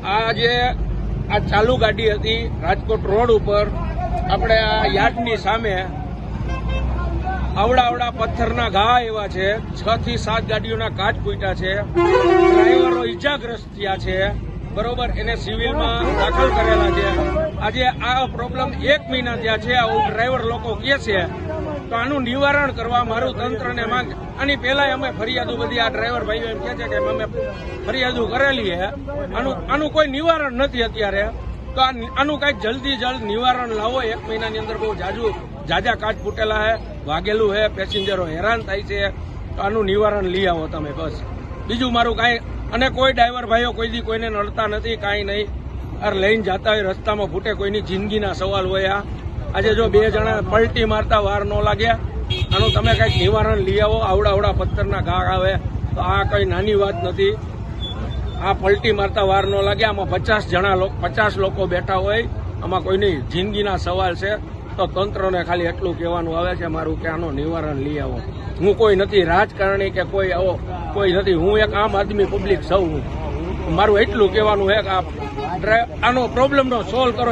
આજે આ ચાલુ ગાડી હતી રાજકોટ રોડ ઉપર, આપણે આ યાર્ડની સામે આવડા પથ્થરના ઘા એવા છે, 6 થી 7 ગાડીઓના કાચ ફૂટ્યા છે, ડ્રાઈવરો ઈજાગ્રસ્ત થયા છે, બરોબર. એને સિવિલમાં દાખલ કરેલા છે. આજે આ પ્રોબ્લેમ 1 મહિના થયા છે, આવું ડ્રાઈવર લોકો કહે છે, તો આનું નિવારણ કરવા મારું તંત્રને માંગ. આની પહેલા અમે ફરિયાદો બધી આ ડ્રાઈવર ભાઈઓ એમ કહે છે કે અમે ફરિયાદો કરેલી છે, આનું કોઈ નિવારણ નથી અત્યારે. તો આનું કઈક જલ્દી જલ્દ નિવારણ લાવો. 1 મહિનાની અંદર બહુ જાજા કાચ ફૂટેલા છે, વાગેલું છે, પેસેન્જરો હેરાન થાય છે, તો આનું નિવારણ લઈ આવો તમે, બસ. બીજું મારું કાંઈ. અને કોઈ ડ્રાઈવર ભાઈઓ કોઈ દી કોઈને નડતા નથી, કાંઈ નહીં. લઈને જતા હોય રસ્તામાં ફૂટે, કોઈની જિંદગીના સવાલ હોય. આજે જો 2 જણા પલટી મારતા વાર ન લાગ્યા, આનું તમે કંઈક નિવારણ લઈ આવો. આવડા પથ્થરના ઘા આવે તો આ કઈ નાની વાત નથી. આ પલટી મારતા વાર ન લાગ્યા. આમાં 50 લોકો બેઠા હોય, આમાં કોઈની જિંદગીના સવાલ છે. તો તંત્રને ખાલી એટલું કહેવાનું આવે છે મારું કે આનું નિવારણ લઈ આવો. હું કોઈ નથી રાજકારણી કે કોઈ નથી, હું એક આમ આદમી પબ્લિક સૌ. મારું એટલું કહેવાનું છે કે આનો પ્રોબ્લેમનો સોલ્વ કરો.